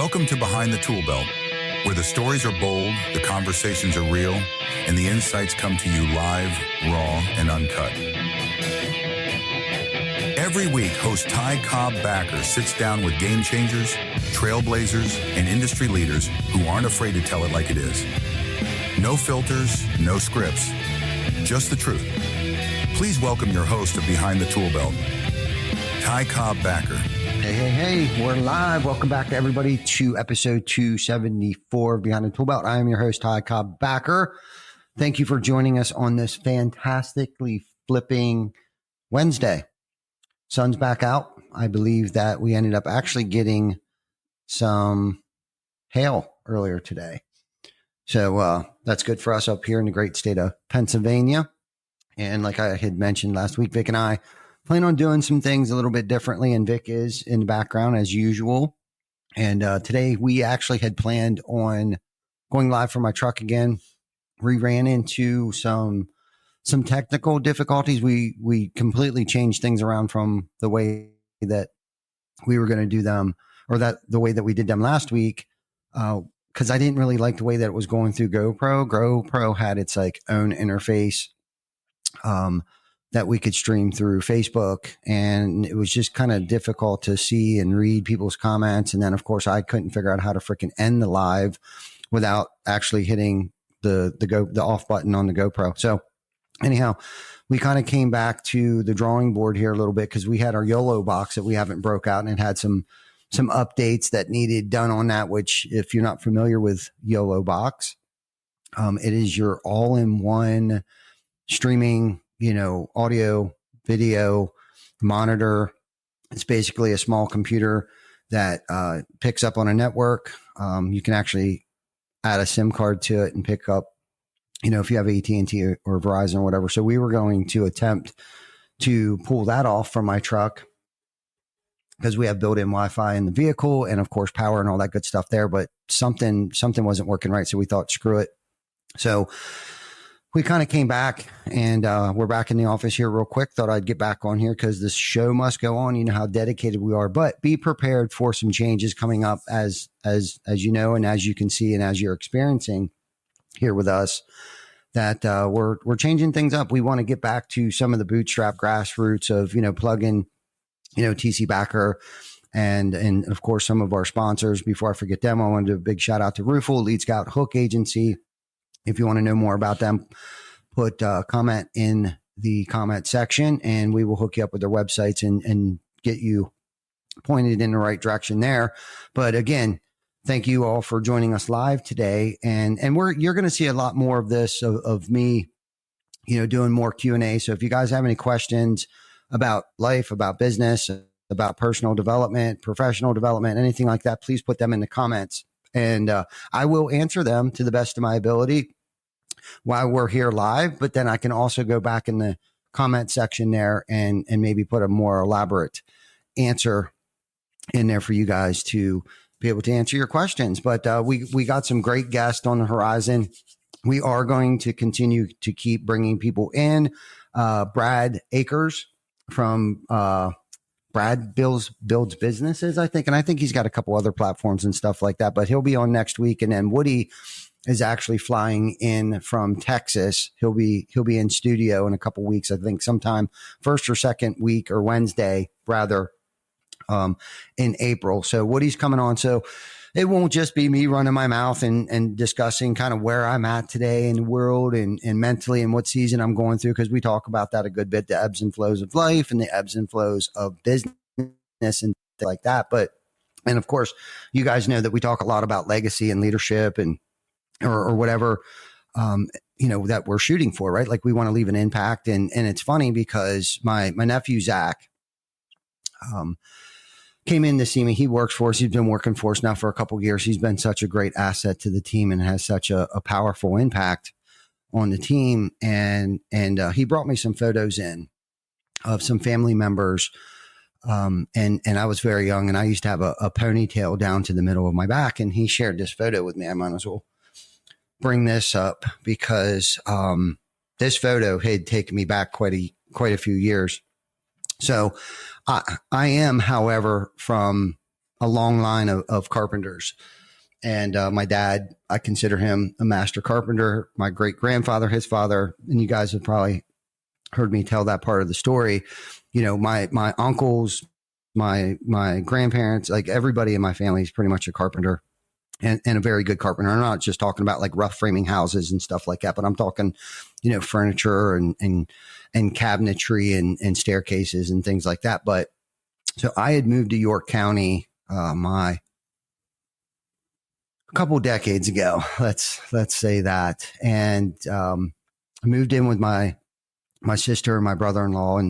Welcome to Behind the Tool Belt, where the stories are bold, the conversations are real, and the insights come to you live, raw, and uncut. Every week, host Ty Cobb Backer sits down with game changers, trailblazers, and industry leaders who aren't afraid to tell it like it is. No filters, no scripts, just the truth. Please welcome your host of Behind the Tool Belt, Ty Cobb Backer. Hey, we're live. Welcome back to everybody to episode 274 of Behind the Tool Belt. I am your host, Ty Cobb Backer. Thank you for joining us on this fantastically flipping Wednesday. Sun's back out. I believe that we ended up actually getting some hail earlier today. So that's good for us up here in the great state of Pennsylvania. And like I had mentioned last week, Vic and I plan on doing some things a little bit differently, and Vic is in the background as usual. And today we actually had planned on going live from my truck again. We ran into some technical difficulties. We completely changed things around from the way that we were going to do them, or that the way that we did them last week, because I didn't really like the way that it was going through GoPro. GoPro had its like own interface that we could stream through Facebook, and it was just kind of difficult to see and read people's comments. And then of course I couldn't figure out how to freaking end the live without actually hitting the off button on the GoPro. So anyhow, we kind of came back to the drawing board here a little bit, because we had our YOLO box that we haven't broke out, and it had some updates that needed done on that, which if you're not familiar with YOLO box, it is your all-in-one streaming, audio, video monitor. It's basically a small computer that picks up on a network. You can actually add a SIM card to it and pick up, if you have AT&T or Verizon or whatever. So we were going to attempt to pull that off from my truck, because we have built-in Wi-Fi in the vehicle and of course power and all that good stuff there, but something wasn't working right. So we thought, screw it. So we kind of came back, and we're back in the office here real quick. Thought I'd get back on here because this show must go on. You know how dedicated we are, but be prepared for some changes coming up as you know, and as you can see, and as you're experiencing here with us, that we're changing things up. We want to get back to some of the bootstrap grassroots of, plugging, TC Backer and of course some of our sponsors. Before I forget them, I want to do a big shout out to Roofle, Lead Scout Hook Agency. If you want to know more about them, put a comment in the comment section, and we will hook you up with their websites and get you pointed in the right direction there. But again, thank you all for joining us live today. And you're going to see a lot more of this of me, doing more Q&A. So if you guys have any questions about life, about business, about personal development, professional development, anything like that, please put them in the comments. And I will answer them to the best of my ability while we're here live. But then I can also go back in the comment section there and maybe put a more elaborate answer in there for you guys to be able to answer your questions. But we got some great guests on the horizon. We are going to continue to keep bringing people in. Brad Akers from Brad builds businesses, I think. And I think he's got a couple other platforms and stuff like that, but he'll be on next week. And then Woody is actually flying in from Texas. He'll be in studio in a couple weeks, I think sometime first or second week, or Wednesday rather, in April. So Woody's coming on. So it won't just be me running my mouth and discussing kind of where I'm at today in the world and mentally and what season I'm going through, because we talk about that a good bit, the ebbs and flows of life and the ebbs and flows of business and like that. And of course, you guys know that we talk a lot about legacy and leadership and or whatever, that we're shooting for, right? Like we want to leave an impact. And it's funny because my nephew, Zach, came in to see me. He works for us. He's been working for us now for a couple of years. He's been such a great asset to the team and has such a powerful impact on the team. And he brought me some photos in of some family members. And I was very young, and I used to have a ponytail down to the middle of my back. And he shared this photo with me. I might as well bring this up because this photo had taken me back quite a few years. So I am, however, from a long line of carpenters. And my dad, I consider him a master carpenter. My great grandfather, his father, and you guys have probably heard me tell that part of the story. My uncles, my grandparents, like everybody in my family is pretty much a carpenter. And a very good carpenter. I'm not just talking about like rough framing houses and stuff like that, but I'm talking, furniture and cabinetry and staircases and things like that. But so I had moved to York County, a couple decades ago, let's say that. And, I moved in with my sister and my brother-in-law,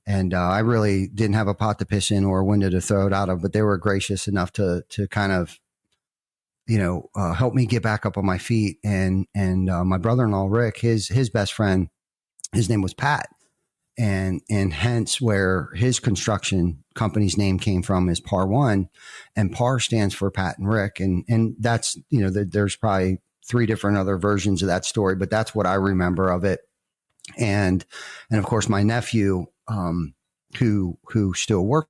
and I really didn't have a pot to piss in or a window to throw it out of, but they were gracious enough to kind of, help me get back up on my feet. And my brother-in-law, Rick, his best friend, his name was Pat. And hence where his construction company's name came from is Par One, and Par stands for Pat and Rick. And that's, there's probably 3 different other versions of that story, but that's what I remember of it. And of course my nephew, who still works,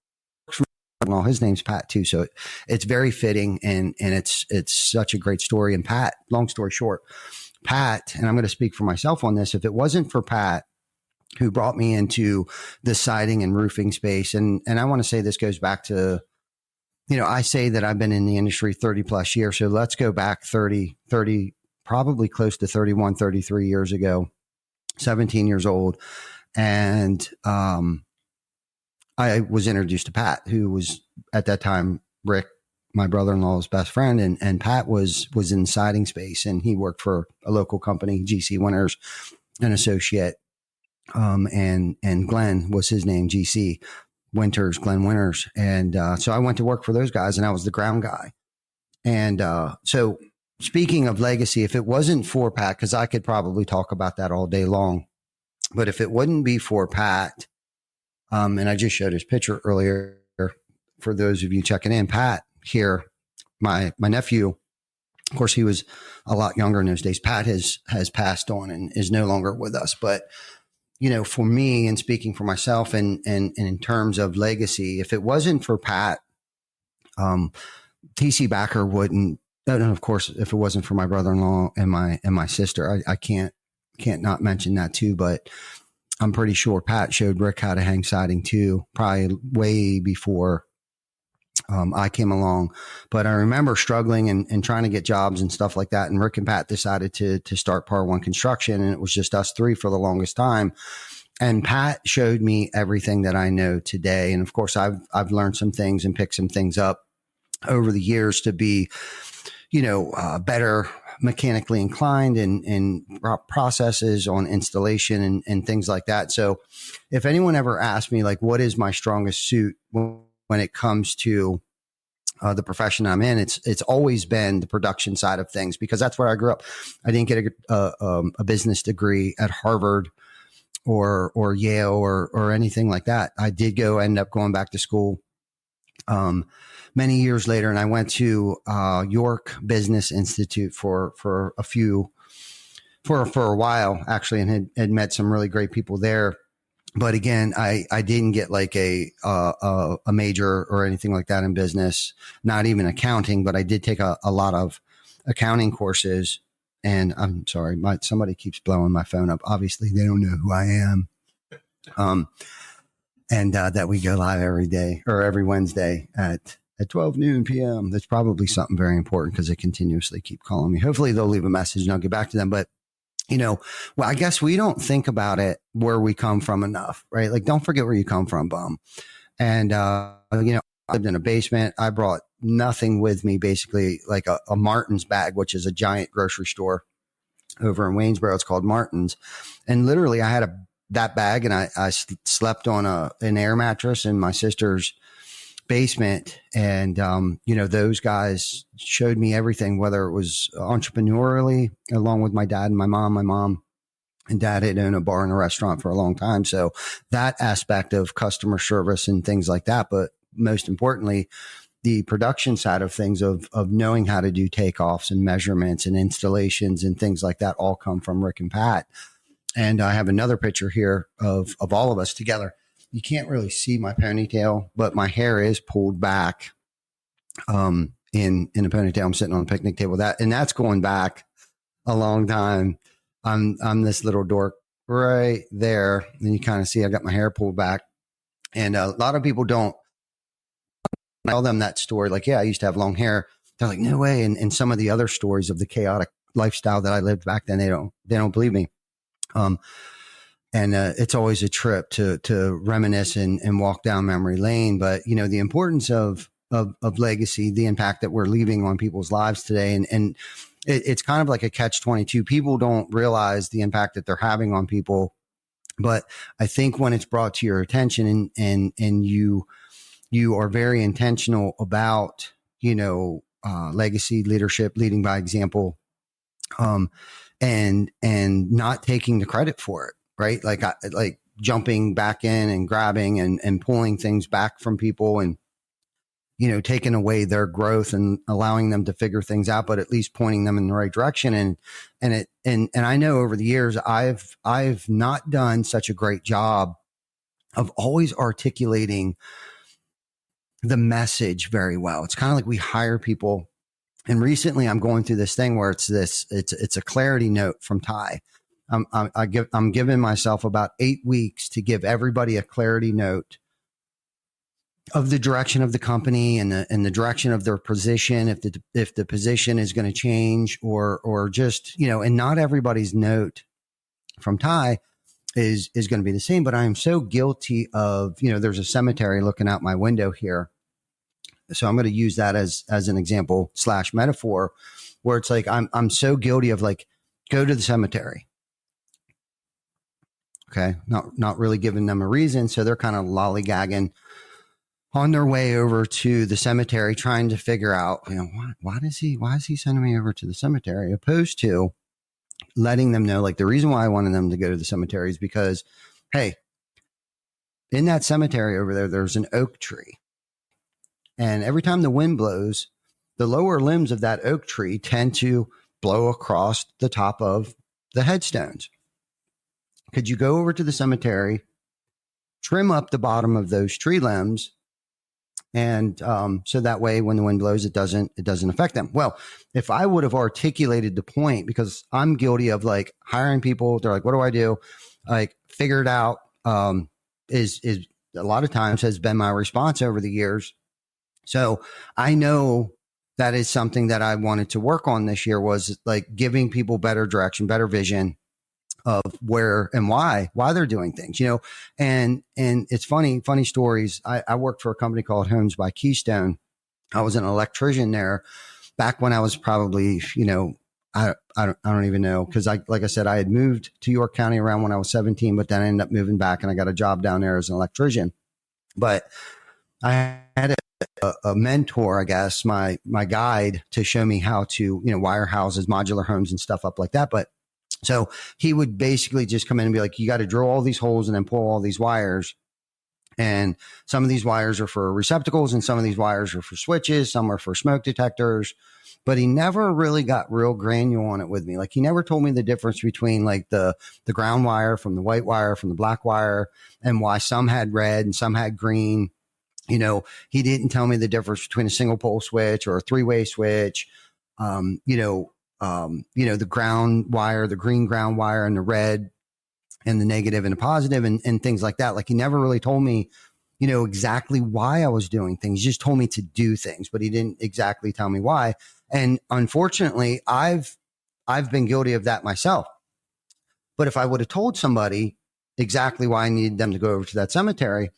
well, his name's Pat too. So it's very fitting, and it's such a great story. And Pat, long story short, Pat, and I'm going to speak for myself on this, if it wasn't for Pat, who brought me into the siding and roofing space. And I want to say this goes back to, I say that I've been in the industry 30 plus years. So let's go back 30, probably close to 31, 33 years ago, 17 years old. And, I was introduced to Pat, who was at that time Rick, my brother-in-law's best friend, and Pat was in siding space, and he worked for a local company, GC Winters, an associate, and Glenn was his name, GC Winters, Glenn Winters, and so I went to work for those guys, and I was the ground guy. And so speaking of legacy, if it wasn't for Pat, because I could probably talk about that all day long, but if it wouldn't be for Pat. And I just showed his picture earlier for those of you checking in. Pat here, my nephew, of course, he was a lot younger in those days. Pat has passed on and is no longer with us. But, for me, and speaking for myself and in terms of legacy, if it wasn't for Pat, TC Backer wouldn't. And of course, if it wasn't for my brother-in-law and my sister, I can't not mention that too. But I'm pretty sure Pat showed Rick how to hang siding too, probably way before I came along. But I remember struggling and trying to get jobs and stuff like that. And Rick and Pat decided to start Par One Construction, and it was just us 3 for the longest time. And Pat showed me everything that I know today. And of course, I've learned some things and picked some things up over the years to be, better mechanically inclined and processes on installation and things like that. So if anyone ever asked me, like, what is my strongest suit when it comes to the profession I'm in, it's always been the production side of things, because that's where I grew up. I didn't get a business degree at Harvard or Yale or anything like that. I did end up going back to school many years later, and I went to York Business Institute for a while, actually, and had met some really great people there. But again, I didn't get like a major or anything like that in business, not even accounting, but I did take a lot of accounting courses. And I'm sorry, somebody keeps blowing my phone up. Obviously, they don't know who I am. And that we go live every day or every Wednesday at 12 noon PM. That's probably something very important, because they continuously keep calling me. Hopefully they'll leave a message and I'll get back to them. But, well, I guess we don't think about it where we come from enough, right? Like, don't forget where you come from, bum. And, I lived in a basement. I brought nothing with me, basically, like a Martin's bag, which is a giant grocery store over in Waynesboro. It's called Martin's. And literally I had that bag, and I slept on an air mattress in my sister's basement. And, those guys showed me everything, whether it was entrepreneurially, along with my dad and my mom and dad had owned a bar and a restaurant for a long time. So that aspect of customer service and things like that. But most importantly, the production side of things of knowing how to do takeoffs and measurements and installations and things like that all come from Rick and Pat. And I have another picture here of all of us together. You can't really see my ponytail, but my hair is pulled back in a ponytail. I'm sitting on a picnic table. That's going back a long time. I'm this little dork right there. And you kind of see I got my hair pulled back. And a lot of people don't tell them that story. Like, yeah, I used to have long hair. They're like, no way. And some of the other stories of the chaotic lifestyle that I lived back then, they don't believe me. And it's always a trip to reminisce and walk down memory lane. But, you know, the importance of legacy, the impact that we're leaving on people's lives today. And it's kind of like a catch-22. People don't realize the impact that they're having on people. But I think when it's brought to your attention and you are very intentional about, you know, legacy, leadership, leading by example, and not taking the credit for it, right? Like jumping back in and grabbing and pulling things back from people and, you know, taking away their growth and allowing them to figure things out, but at least pointing them in the right direction. And I know over the years, I've not done such a great job of always articulating the message very well. It's kind of like we hire people. And recently I'm going through this thing where it's a clarity note from Ty. I'm giving myself about 8 weeks to give everybody a clarity note of the direction of the company and the direction of their position. If the position is going to change or just, you know, and not everybody's note from Ty is going to be the same, but I am so guilty of, you know, there's a cemetery looking out my window here. So I'm going to use that as an example / metaphor where it's like, I'm so guilty of like, go to the cemetery. Okay. Not really giving them a reason. So they're kind of lollygagging on their way over to the cemetery, trying to figure out, you know, why is he sending me over to the cemetery, opposed to letting them know, like, the reason why I wanted them to go to the cemetery is because, hey, in that cemetery over there, there's an oak tree. And every time the wind blows, the lower limbs of that oak tree tend to blow across the top of the headstones. Could you go over to the cemetery, trim up the bottom of those tree limbs, and so that way when the wind blows, it doesn't affect them? Well, if I would have articulated the point, because I'm guilty of like hiring people, they're like, what do I do? Like, figure it out, is a lot of times has been my response over the years. So I know that is something that I wanted to work on this year, was like giving people better direction, better vision of where and why they're doing things, you know. And it's funny stories. I worked for a company called Homes by Keystone. I was an electrician there back when I was probably, you know, I don't even know. Cause like I said, I had moved to York County around when I was 17, but then I ended up moving back and I got a job down there as an electrician. But I had a mentor, I guess, my guide, to show me how to, you know, wire houses, modular homes and stuff up like that. But so he would basically just come in and be like, you got to drill all these holes and then pull all these wires. And some of these wires are for receptacles and some of these wires are for switches. Some are for smoke detectors. But he never really got real granular on it with me. Like, he never told me the difference between like the ground wire from the white wire from the black wire, and why some had red and some had green. You know, he didn't tell me the difference between a single pole switch or a 3-way switch. The ground wire, the green ground wire, and the red and the negative and the positive, and things like that. Like, he never really told me, you know, exactly why I was doing things. He just told me to do things, but he didn't exactly tell me why. And unfortunately, I've been guilty of that myself. But if I would have told somebody exactly why I needed them to go over to that cemetery,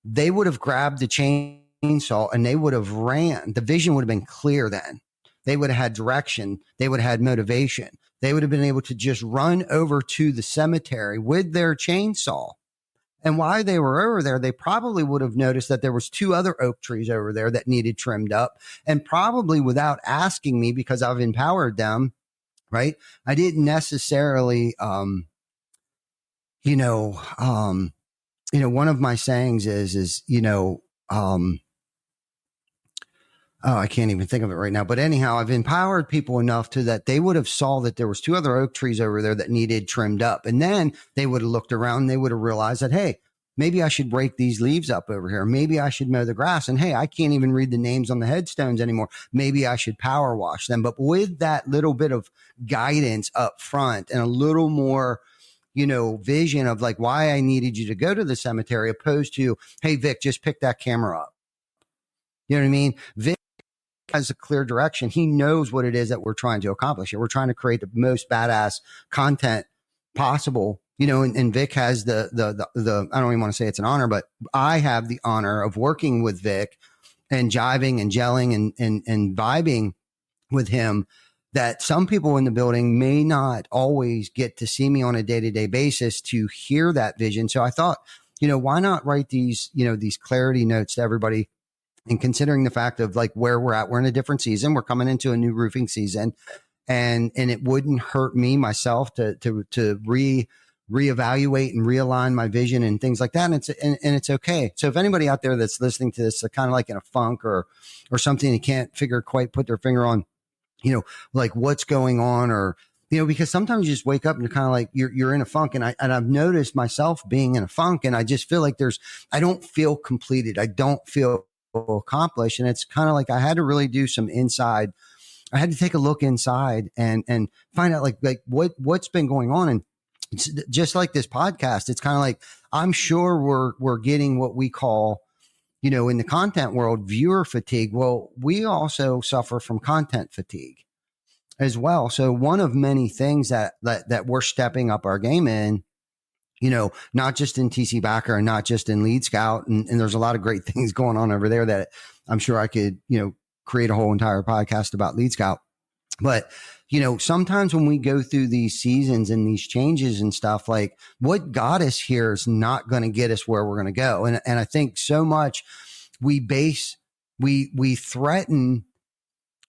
they would have grabbed the chainsaw and they would have ran. The vision would have been clear then. They would have had direction. They would have had motivation. They would have been able to just run over to the cemetery with their chainsaw. And while they were over there, they probably would have noticed that there was 2 other oak trees over there that needed trimmed up. And probably without asking me, because I've empowered them, right? I didn't necessarily, one of my sayings is, I can't even think of it right now. But anyhow, I've empowered people enough to that they would have saw that there was 2 other oak trees over there that needed trimmed up. And then they would have looked around and they would have realized that, hey, maybe I should break these leaves up over here. Maybe I should mow the grass. And hey, I can't even read the names on the headstones anymore. Maybe I should power wash them. But with that little bit of guidance up front and a little more, vision of like why I needed you to go to the cemetery, opposed to, hey, Vic, just pick that camera up. You know what I mean? Vic has a clear direction. He knows what it is that we're trying to accomplish. We're trying to create the most badass content possible. And Vic has the I don't even want to say it's an honor, but I have the honor of working with Vic and jiving and gelling and vibing with him, that some people in the building may not always get to see me on a day-to-day basis to hear that vision. So I thought, why not write these clarity notes to everybody? And considering the fact of like where we're at, we're in a different season. We're coming into a new roofing season, and it wouldn't hurt me myself to reevaluate and realign my vision and things like that. And it's okay. So if anybody out there that's listening to this, kind of like in a funk or something, they can't quite put their finger on, like what's going on, or, because sometimes you just wake up and you're kind of like, you're in a funk. And I've noticed myself being in a funk, and I just feel like I don't feel completed. I don't feel accomplished. And it's kind of like, I had to really do some inside. I had to take a look inside and find out like what's been going on. And it's just like this podcast, it's kind of like, I'm sure we're getting what we call, in the content world, viewer fatigue. Well, we also suffer from content fatigue as well. So one of many things that we're stepping up our game in, not just in TC Backer and not just in Lead Scout. And there's a lot of great things going on over there that I'm sure I could, create a whole entire podcast about Lead Scout. But, sometimes when we go through these seasons and these changes and stuff, like what got us here is not going to get us where we're going to go. And I think so much we threaten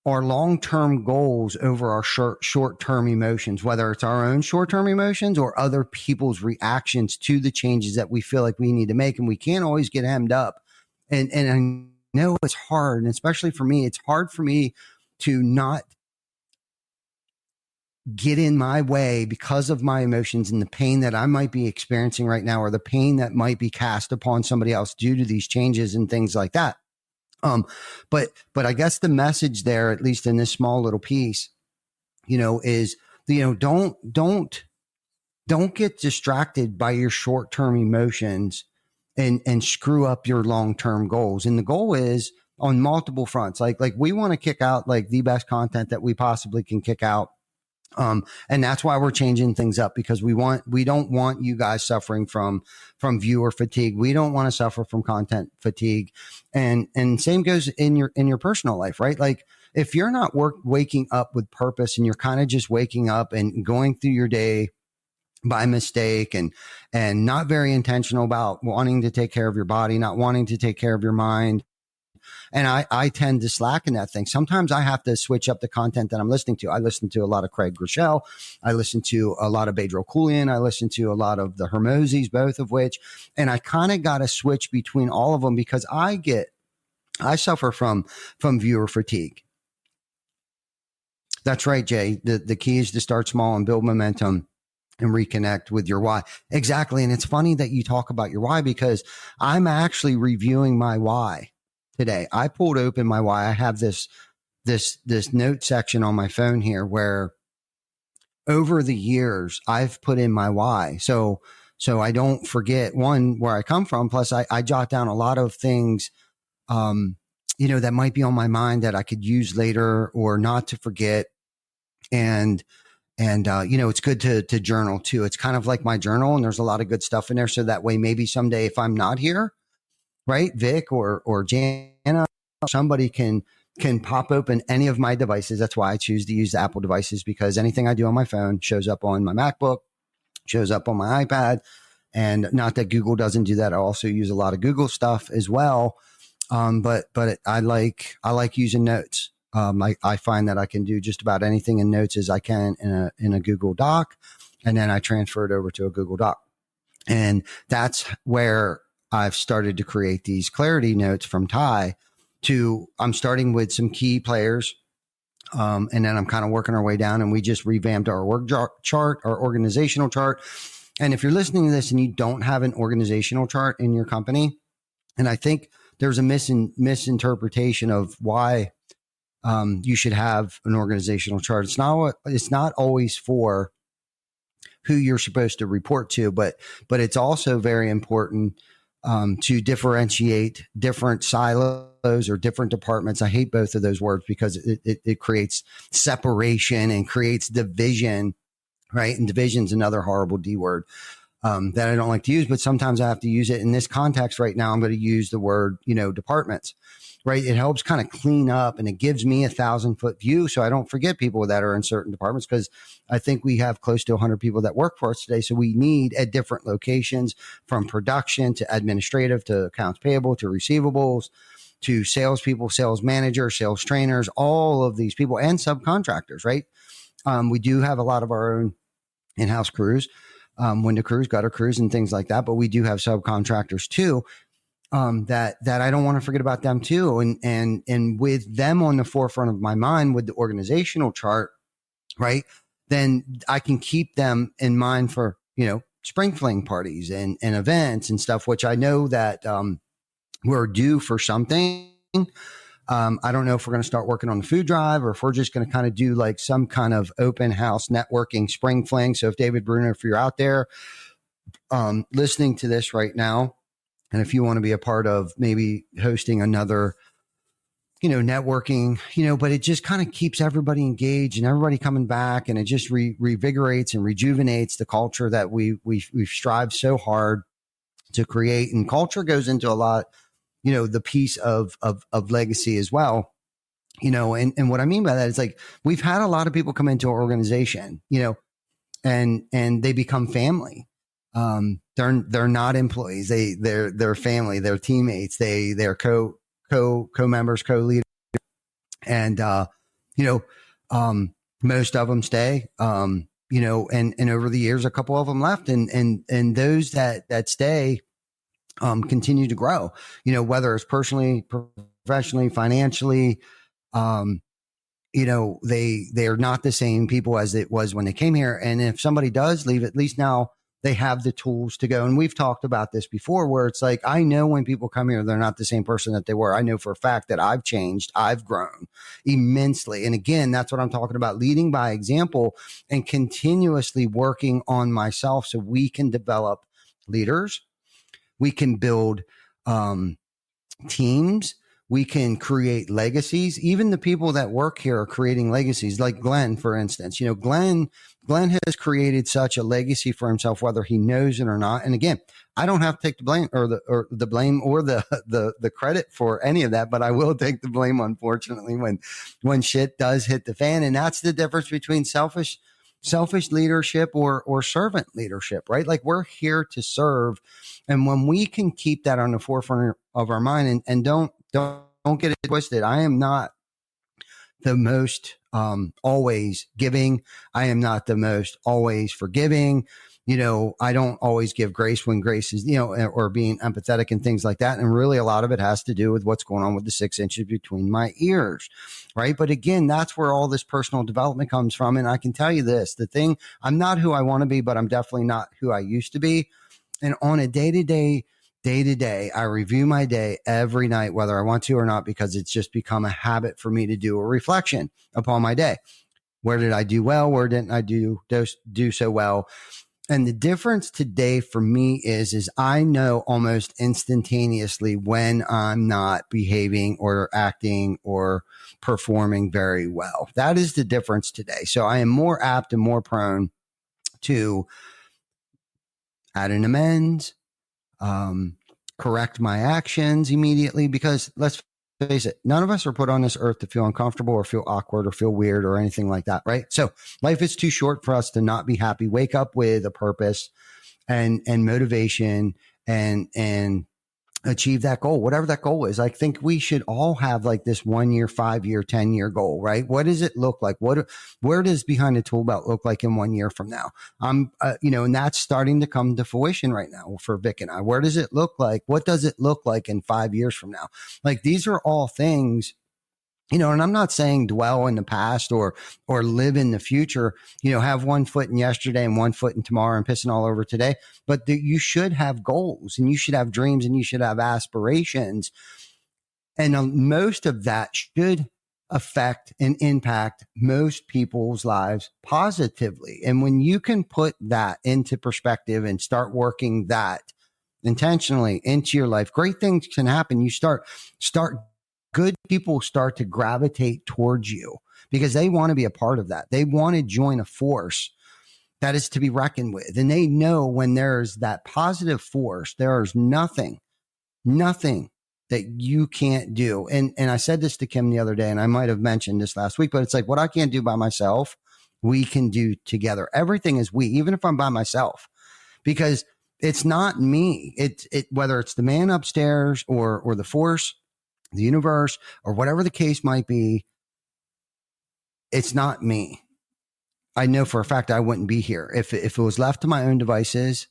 our long-term goals over our short-term emotions, whether it's our own short-term emotions or other people's reactions to the changes that we feel like we need to make. And we can't always get hemmed up. And I know it's hard. And especially for me, it's hard for me to not get in my way because of my emotions and the pain that I might be experiencing right now, or the pain that might be cast upon somebody else due to these changes and things like that. But I guess the message there, at least in this small little piece, is, don't get distracted by your short-term emotions and screw up your long-term goals. And the goal is on multiple fronts. Like we want to kick out like the best content that we possibly can kick out. And that's why we're changing things up, because we don't want you guys suffering from viewer fatigue. We don't want to suffer from content fatigue. And same goes in your personal life, right? Like if you're not waking up with purpose and you're kind of just waking up and going through your day by mistake and not very intentional about wanting to take care of your body, not wanting to take care of your mind. And I tend to slacken that thing. Sometimes I have to switch up the content that I'm listening to. I listen to a lot of Craig Groeschel. I listen to a lot of Bedro Keuilian. I listen to a lot of the Hermosis, both of which. And I kind of got to switch between all of them because I suffer from viewer fatigue. That's right, Jay. The key is to start small and build momentum and reconnect with your why. Exactly. And it's funny that you talk about your why, because I'm actually reviewing my why today. I pulled open my why. I have this note section on my phone here where over the years I've put in my why. So I don't forget, one, where I come from. Plus I jot down a lot of things, that might be on my mind that I could use later or not to forget. And it's good to journal too. It's kind of like my journal, and there's a lot of good stuff in there. So that way, maybe someday if I'm not here, right, Vic or Jana, somebody can pop open any of my devices. That's why I choose to use the Apple devices, because anything I do on my phone shows up on my MacBook, shows up on my iPad. And not that Google doesn't do that. I also use a lot of Google stuff as well. But I like using notes. I find that I can do just about anything in notes as I can in a Google Doc, and then I transfer it over to a Google Doc. And that's where I've started to create these clarity notes from Ty I'm starting with some key players. And then I'm kind of working our way down, and we just revamped our org chart, our organizational chart. And if you're listening to this and you don't have an organizational chart in your company, and I think there's a misinterpretation of why you should have an organizational chart. It's not always for who you're supposed to report to, but it's also very important to differentiate different silos or different departments. I hate both of those words because it creates separation and creates division, right? And division's another horrible D word that I don't like to use, but sometimes I have to use it in this context. Right now, I'm going to use the word, departments, right? It helps kind of clean up, and it gives me 1,000-foot view, so I don't forget people that are in certain departments, because I think we have close to 100 people that work for us today. So we need at different locations, from production to administrative to accounts payable to receivables to salespeople, sales managers, sales trainers, all of these people, and subcontractors, right? We do have a lot of our own in-house crews, window crews, gutter crews, and things like that. But we do have subcontractors too, that I don't want to forget about them too. And with them on the forefront of my mind with the organizational chart, right, then I can keep them in mind for, spring fling parties and events and stuff, which I know that we're due for something. I don't know if we're going to start working on the food drive, or if we're just going to kind of do like some kind of open house networking spring fling. So if David Bruno, if you're out there listening to this right now, and if you want to be a part of maybe hosting another, networking, but it just kind of keeps everybody engaged and everybody coming back, and it just revigorates and rejuvenates the culture that we've strived so hard to create. And culture goes into a lot, the piece of legacy as well, and what I mean by that is, like, we've had a lot of people come into our organization, and they become family. They're not employees. They're family, they're teammates, they're co-members, co-leaders. And, most of them stay, and over the years, a couple of them left, and those that stay, continue to grow, whether it's personally, professionally, financially. They are not the same people as it was when they came here. And if somebody does leave, at least now they have the tools to go. And we've talked about this before, where it's like, I know when people come here, they're not the same person that they were. I know for a fact that I've changed. I've grown immensely. And again, that's what I'm talking about, leading by example and continuously working on myself so we can develop leaders. We can build teams. We can create legacies. Even the people that work here are creating legacies, like Glenn, for instance. Glenn has created such a legacy for himself, whether he knows it or not. And again, I don't have to take the blame or the blame or the credit for any of that, but I will take the blame, unfortunately, when shit does hit the fan. And that's the difference between selfish leadership or servant leadership, right? Like, we're here to serve. And when we can keep that on the forefront of our mind, and don't get it twisted. I am not the most always giving. I am not the most always forgiving. I don't always give grace when grace is, or being empathetic and things like that. And really, a lot of it has to do with what's going on with the 6 inches between my ears, right? But again, that's where all this personal development comes from. And I can tell you this, I'm not who I want to be, but I'm definitely not who I used to be. And on a day-to-day, I review my day every night, whether I want to or not, because it's just become a habit for me to do a reflection upon my day. Where did I do well? Where didn't I do so well? And the difference today for me is I know almost instantaneously when I'm not behaving or acting or performing very well. That is the difference today. So I am more apt and more prone to add an amends, correct my actions immediately, because let's face it, none of us are put on this earth to feel uncomfortable or feel awkward or feel weird or anything like that, right? So life is too short for us to not be happy. Wake up with a purpose and motivation and achieve that goal, whatever that goal is. I think we should all have like this 1 year, 5 year, 10-year goal, right? What does it look like? Where does Behind the Tool Belt look like in 1 year from now? And that's starting to come to fruition right now for Vic and I. Where does it look like? What does it look like in 5 years from now? Like, these are all things And I'm not saying dwell in the past or live in the future, have one foot in yesterday and one foot in tomorrow and pissing all over today. But you should have goals and you should have dreams and you should have aspirations. And most of that should affect and impact most people's lives positively. And when you can put that into perspective and start working that intentionally into your life, great things can happen. You start good people start to gravitate towards you because they want to be a part of that. They want to join a force that is to be reckoned with. And they know when there's that positive force, there is nothing that you can't do. And I said this to Kim the other day, and I might have mentioned this last week, but it's like what I can't do by myself, we can do together. Everything is we, even if I'm by myself, because it's not me. Whether it's the man upstairs or the force, the universe, or whatever the case might be, it's not me. I know for a fact I wouldn't be here. If it was left to my own devices,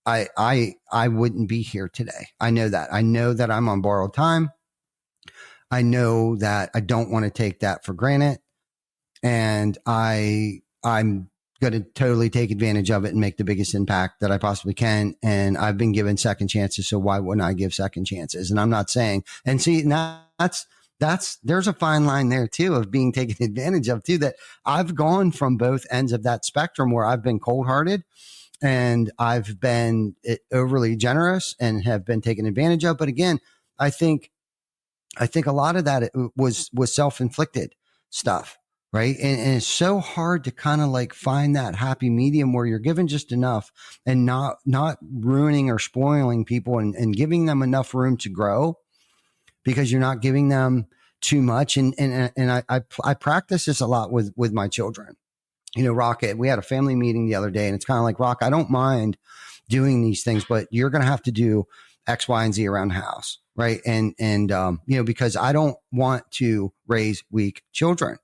I wouldn't be here today. I know that. I know that I'm on borrowed time. I know that I don't want to take that for granted. And I'm going to totally take advantage of it and make the biggest impact that I possibly can. And I've been given second chances. So why wouldn't I give second chances? And I'm not saying, and see, there's a fine line there too of being taken advantage of too, that I've gone from both ends of that spectrum where I've been cold hearted and I've been overly generous and have been taken advantage of. But again, I think a lot of that was self-inflicted stuff. Right. And it's so hard to kind of like find that happy medium where you're given just enough and not ruining or spoiling people and giving them enough room to grow because you're not giving them too much. And I practice this a lot with my children. Rock, we had a family meeting the other day and it's kind of like, Rock, I don't mind doing these things, but you're going to have to do X, Y, and Z around the house. Right. And because I don't want to raise weak children.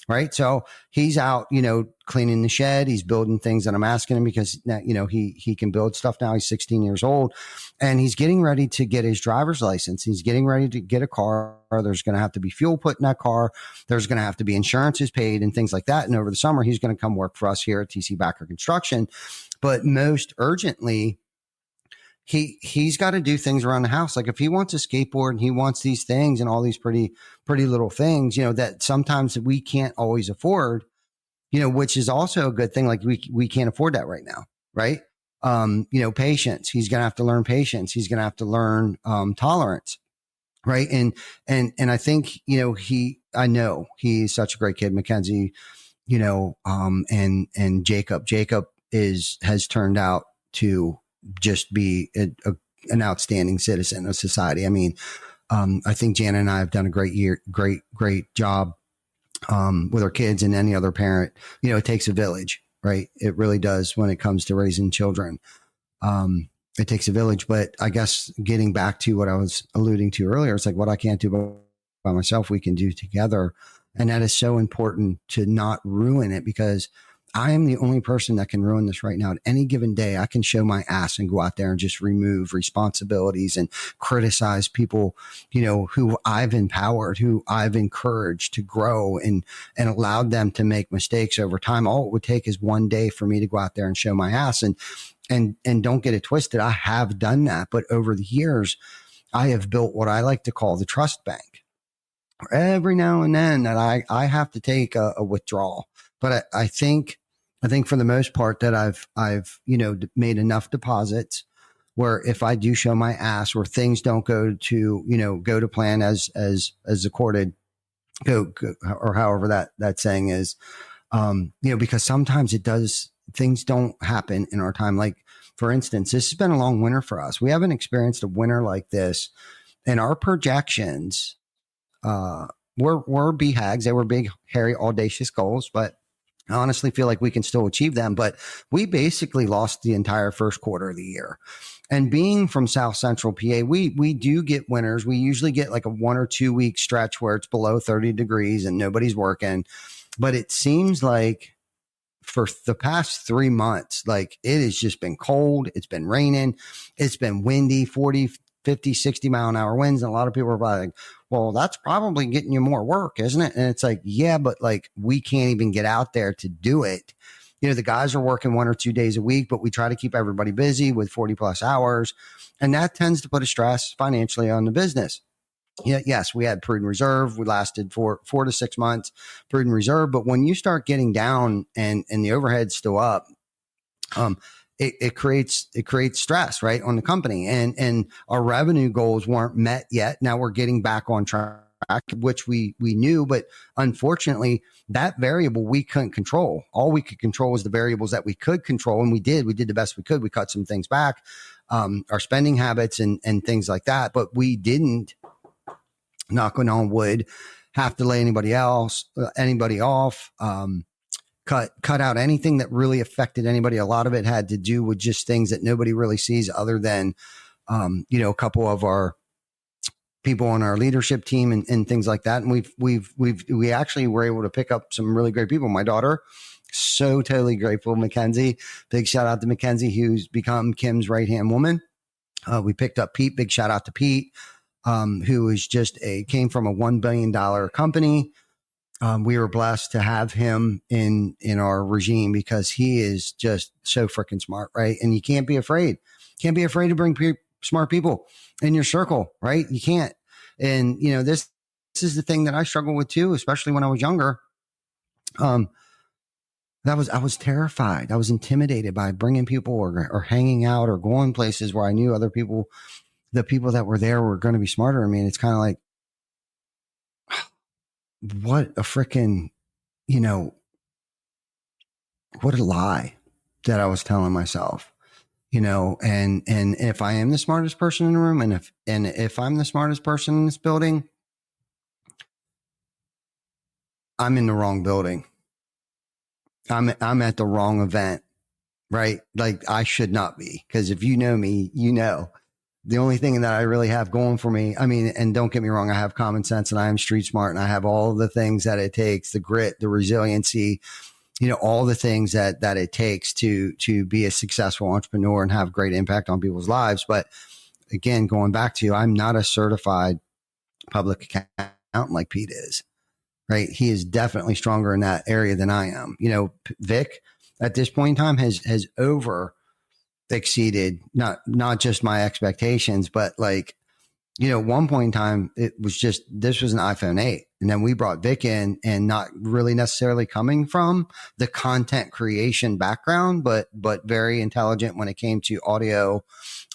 Right. So he's out, cleaning the shed. He's building things that I'm asking him because, he can build stuff now. He's 16 years old and he's getting ready to get his driver's license. He's getting ready to get a car. There's going to have to be fuel put in that car. There's going to have to be insurances paid and things like that. And over the summer, he's going to come work for us here at TC Backer Construction. But most urgently, he's got to do things around the house. Like if he wants a skateboard and he wants these things and all these pretty little things, that sometimes we can't always afford, which is also a good thing. Like we can't afford that right now. Right. Patience. He's going to have to learn patience. He's going to have to learn, tolerance. Right. And I think, I know he's such a great kid, Mackenzie, and Jacob has turned out to just be an outstanding citizen of society. I mean, I think Jana and I have done a great job with our kids and any other parent. It takes a village, right? It really does when it comes to raising children. It takes a village, but I guess getting back to what I was alluding to earlier, it's like what I can't do by myself, we can do together. And that is so important to not ruin it because I am the only person that can ruin this right now. At any given day, I can show my ass and go out there and just remove responsibilities and criticize people, who I've empowered, who I've encouraged to grow and allowed them to make mistakes over time. All it would take is one day for me to go out there and show my ass and don't get it twisted. I have done that, but over the years, I have built what I like to call the trust bank. Every now and then that I have to take a withdrawal, but I think for the most part that I've made enough deposits where if I do show my ass, where things don't go to plan as accorded, go or however that saying is, because sometimes things don't happen in our time. Like for instance, this has been a long winter for us. We haven't experienced a winter like this, and our projections were BHAGs. They were big, hairy, audacious goals, but I honestly feel like we can still achieve them, but we basically lost the entire first quarter of the year. And being from South Central PA, we do get winters. We usually get like a 1 or 2 week stretch where it's below 30 degrees and nobody's working. But it seems like for the past 3 months, like it has just been cold. It's been raining. It's been windy, 40 50, 60 mile an hour winds. And a lot of people are probably like, well, that's probably getting you more work, isn't it? And it's like, yeah, but like we can't even get out there to do it. The guys are working 1 or 2 days a week, but we try to keep everybody busy with 40 plus hours. And that tends to put a stress financially on the business. Yeah, yes, we had prudent reserve. We lasted for 4 to 6 months, prudent reserve. But when you start getting down and the overhead's still up, it creates stress, right, on the company. And our revenue goals weren't met yet. Now we're getting back on track, which we knew, but unfortunately that variable we couldn't control. All we could control was the variables that we could control. And we did the best we could. We cut some things back, our spending habits and things like that, but we didn't, knocking on wood, have to lay anybody off, cut out anything that really affected anybody. A lot of it had to do with just things that nobody really sees other than, a couple of our people on our leadership team and things like that. And we actually were able to pick up some really great people. My daughter, so totally grateful. Mackenzie, big shout out to Mackenzie, who's become Kim's right-hand woman. We picked up Pete, big shout out to Pete. Who is came from a $1 billion company. We were blessed to have him in our regime because he is just so freaking smart, right? And you can't be afraid. Can't be afraid to bring smart people in your circle, right? You can't. And this is the thing that I struggle with too, especially when I was younger. I was terrified. I was intimidated by bringing people or hanging out or going places where I knew other people. The people that were there were going to be smarter than me. And it's kind of like, what a freaking, what a lie that I was telling myself, and if I am the smartest person in the room and if I'm the smartest person in this building, I'm in the wrong building. I'm at the wrong event, right? Like I should not be, because if you know me, the only thing that I really have going for me, and don't get me wrong, I have common sense and I am street smart and I have all the things that it takes, the grit, the resiliency, all the things that it takes to be a successful entrepreneur and have great impact on people's lives. But again, going back to, I'm not a certified public accountant like Pete is, right? He is definitely stronger in that area than I am. Vic at this point in time has exceeded not just my expectations, but like, one point in time, it was just, this was an iPhone 8. And then we brought Vic in, and not really necessarily coming from the content creation background, but very intelligent when it came to audio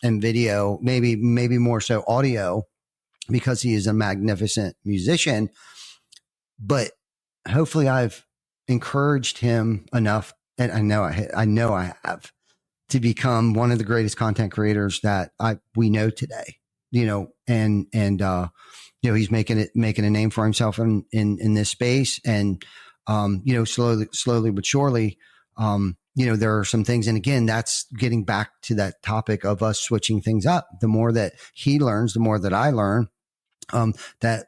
and video, maybe more so audio, because he is a magnificent musician. But hopefully I've encouraged him enough. And I know I have, to become one of the greatest content creators that we know today, and he's making a name for himself in this space. And, slowly but surely, there are some things. And again, that's getting back to that topic of us switching things up. The more that he learns, the more that I learn, that,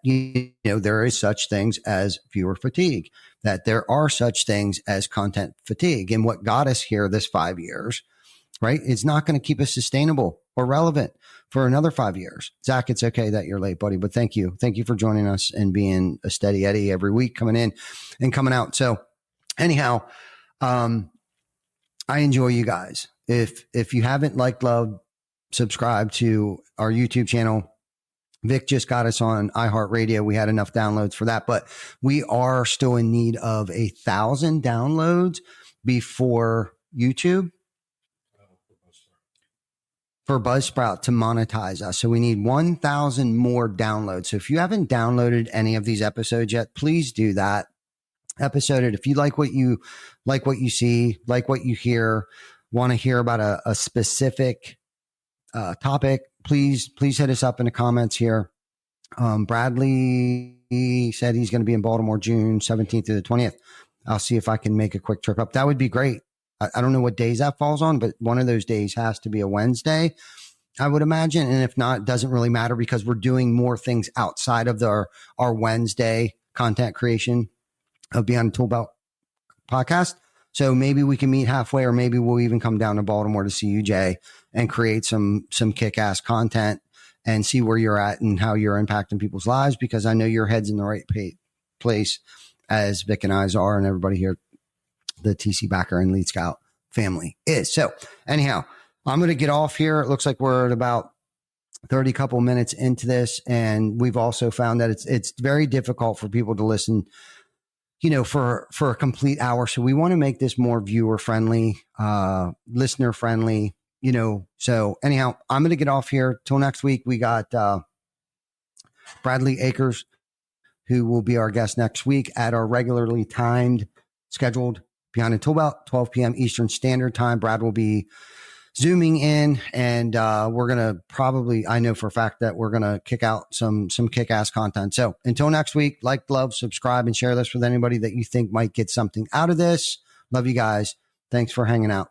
there is such things as viewer fatigue, that there are such things as content fatigue. And what got us here this 5 years, right? It's not going to keep us sustainable or relevant for another 5 years. Zach, it's okay that you're late, buddy, but thank you. Thank you for joining us and being a steady Eddie every week, coming in and coming out. So anyhow, I enjoy you guys. If you haven't liked, loved, subscribe to our YouTube channel. Vic just got us on iHeartRadio. We had enough downloads for that, but we are still in need of 1,000 downloads before YouTube, for Buzzsprout to monetize us. So we need 1,000 more downloads. So if you haven't downloaded any of these episodes yet, please do that. Episode it. If you like what you see, like what you hear, want to hear about a specific topic, please hit us up in the comments here. Bradley said he's going to be in Baltimore June 17th through the 20th. I'll see if I can make a quick trip up. That would be great. I don't know what days that falls on, but one of those days has to be a Wednesday, I would imagine. And if not, it doesn't really matter, because we're doing more things outside of our Wednesday content creation of Beyond the Tool Belt podcast. So maybe we can meet halfway, or maybe we'll even come down to Baltimore to see you, Jay, and create some kick-ass content and see where you're at and how you're impacting people's lives, because I know your head's in the right place, as Vic and I's are, and everybody here, the TC Backer and Lead Scout family is. So anyhow, I'm going to get off here. It looks like we're at about 30 couple minutes into this. And we've also found that it's very difficult for people to listen, for a complete hour. So we want to make this more viewer friendly, listener friendly, So anyhow, I'm going to get off here. Till next week. We got Bradley Akers, who will be our guest next week at our regularly scheduled Behind the Tool Belt, 12 p.m. Eastern Standard Time. Brad will be Zooming in, and we're going to probably, I know for a fact that we're going to kick out some kick-ass content. So until next week, like, love, subscribe, and share this with anybody that you think might get something out of this. Love you guys. Thanks for hanging out.